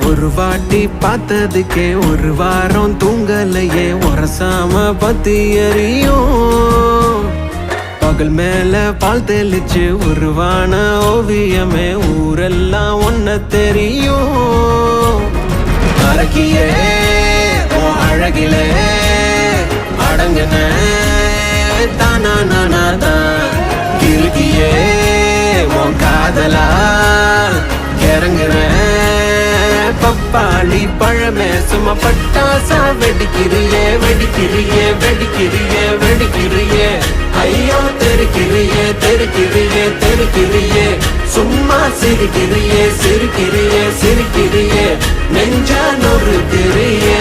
ஒரு வாட்டி பார்த்ததுக்கே ஒரு வாரம் தூங்கலையே உரசாம பத்தி எறியும் பகல் மேல பால் தெளிச்சு உருவான ஓவியமே ஊரெல்லாம் ஒன்ன தெரியும் அழகியே உன் அழகிலே அடங்குன தானா நானாதான் கிறுக்கியே உன் காதலால் இறங்குறேன் பப்பாளி பழமே சும்மா பட்டாசா வெடிக்கிறியே வெடிக்கிறியே வெடிக்கிறியே வெடிக்கிறியே ஐயோ தெருக்கிறியே தெருக்கிறியே தெருக்கிறியே சும்மா சிரிக்கிறியே சிரிக்கிறியே சிரிக்கிறியே நெஞ்சா நொறுக்கிறியே